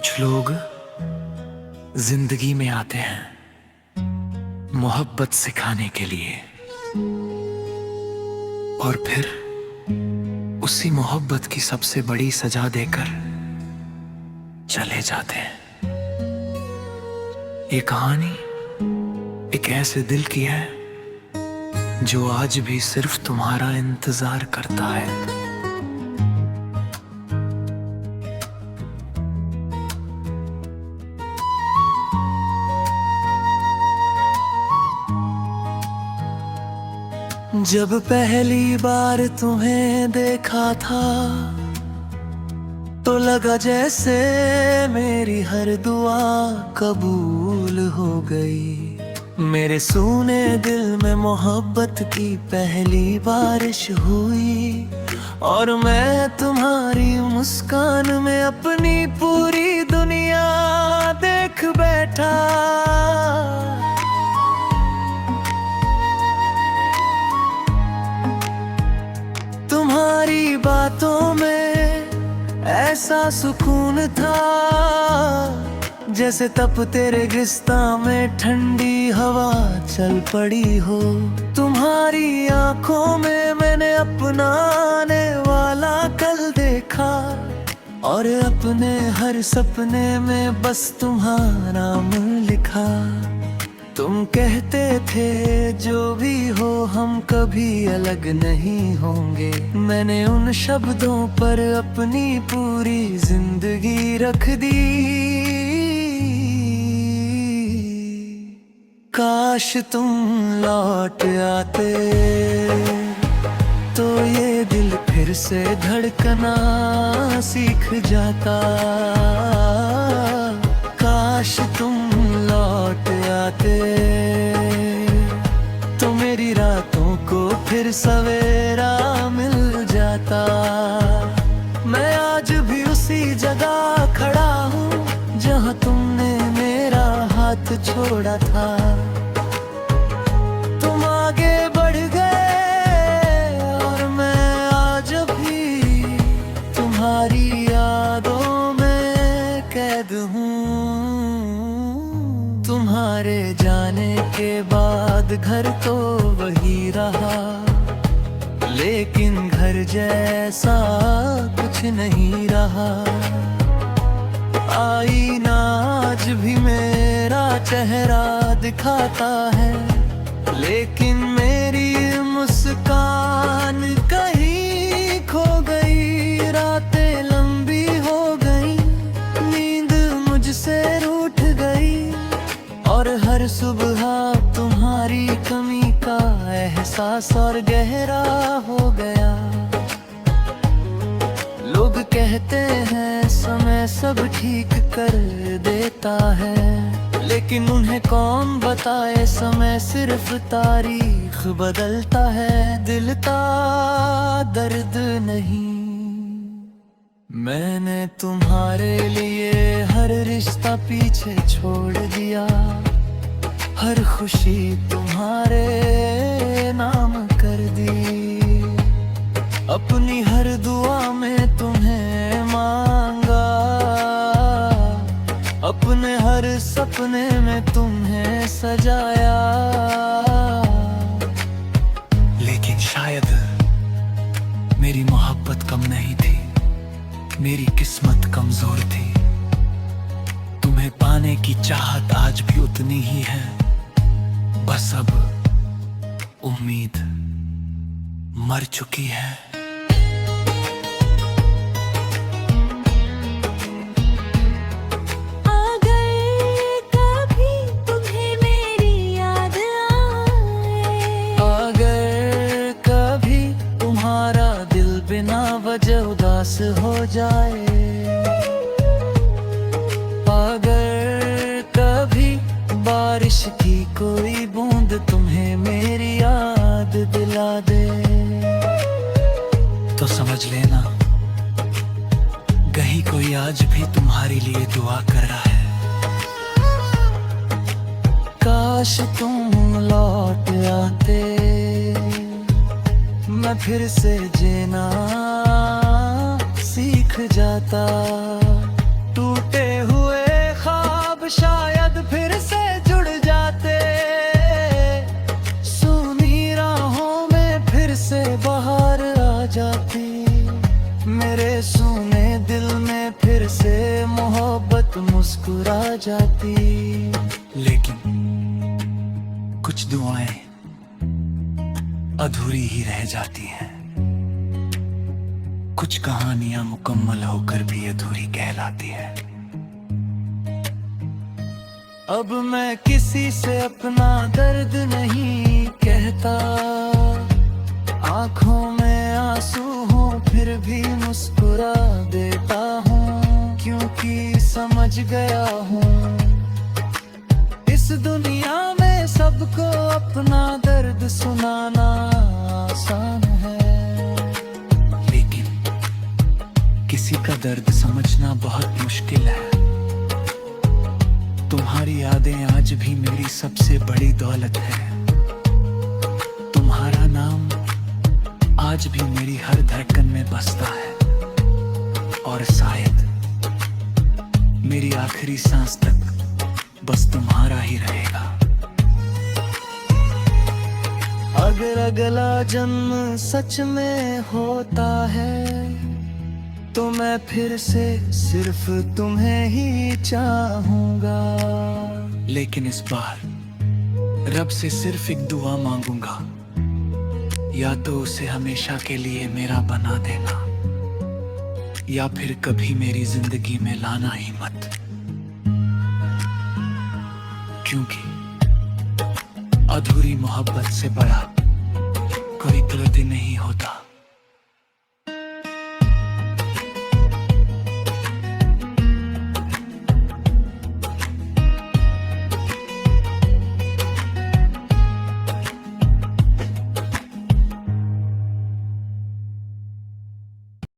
कुछ लोग जिंदगी में आते हैं मोहब्बत सिखाने के लिए और फिर उसी मोहब्बत की सबसे बड़ी सजा देकर चले जाते हैं। ये कहानी एक ऐसे दिल की है जो आज भी सिर्फ तुम्हारा इंतजार करता है। जब पहली बार तुम्हें देखा था तो लगा जैसे मेरी हर दुआ कबूल हो गई। मेरे सूने दिल में मोहब्बत की पहली बारिश हुई और मैं तुम्हारी मुस्कान में अपनी पूरी दुनिया देख बैठा। तुम्हारी बातों में ऐसा सुकून था जैसे तपते रेगिस्ता में ठंडी हवा चल पड़ी हो। तुम्हारी आंखों में मैंने अपना आने वाला कल देखा और अपने हर सपने में बस तुम्हारा नाम लिखा। तुम कहते थे जो भी हो हम कभी अलग नहीं होंगे। मैंने उन शब्दों पर अपनी पूरी जिंदगी रख दी। काश तुम लौट आते तो ये दिल फिर से धड़कना सीख जाता। काश तुम लौट आते तो मेरी रातों को फिर सवेरा मिल जाता। मैं आज भी उसी जगह खड़ा हूँ जहाँ तुमने मेरा हाथ छोड़ा था। तुम आगे बढ़ गए और मैं आज भी तुम्हारी यादों में कैद हूँ। तुम्हारे जाने के बाद घर तो वही रहा लेकिन घर जैसा कुछ नहीं रहा। आईना आज भी मेरा चेहरा दिखाता है लेकिन मेरी मुस्कान कहीं खो गई। रातें लंबी हो गई, नींद मुझसे रूठ गई और हर सुबह तुम्हारी कमी का एहसास और गहरा हो गया। लोग कहते हैं समय सब ठीक कर देता है लेकिन उन्हें कौन बताए समय सिर्फ तारीख बदलता है, दिल का दर्द नहीं। मैंने तुम्हारे लिए हर रिश्ता पीछे छोड़ दिया, हर खुशी तुम्हारे नाम कर दी। अपनी हर दुआ में तुम्हें मांगा, अपने हर सपने में तुम्हें सजाया। लेकिन शायद मेरी मोहब्बत कम नहीं थी, मेरी किस्मत कमजोर थी। तुम्हें पाने की चाहत आज भी उतनी ही है, बस अब उम्मीद मर चुकी है। अगर कभी तुम्हें मेरी याद आए, अगर कभी तुम्हारा दिल बिना वजह उदास हो जाए, अगर कभी बारिश की कोई बूंद तुम्हें मेरी याद दिला दे तो समझ लेना कहीं कोई आज भी तुम्हारे लिए दुआ कर रहा है। काश तुम लौट आते मैं फिर से जीना सीख जाता। टूटे हुए मेरे सूने दिल में फिर से मोहब्बत मुस्कुरा जाती। लेकिन कुछ दुआएं अधूरी ही रह जाती हैं, कुछ कहानियां मुकम्मल होकर भी अधूरी कहलाती है। अब मैं किसी से अपना दर्द नहीं कहता, आंखों में आंसू हो फिर भी मुस्कुरा देता हूँ, क्योंकि समझ गया हूँ इस दुनिया में सबको अपना दर्द सुनाना आसान है, लेकिन किसी का दर्द समझना बहुत मुश्किल है। तुम्हारी यादें आज भी मेरी सबसे बड़ी दौलत है, तुम्हारा नाम आज भी मेरी हर धड़कन में बसता है, और शायद मेरी आखिरी सांस तक बस तुम्हारा ही रहेगा। अगर अगला जन्म सच में होता है तो मैं फिर से सिर्फ तुम्हें ही चाहूंगा, लेकिन इस बार रब से सिर्फ एक दुआ मांगूंगा, या तो उसे हमेशा के लिए मेरा बना देना, या फिर कभी मेरी जिंदगी में लाना ही मत, क्योंकि अधूरी मोहब्बत से बड़ा कोई दर्द नहीं होता।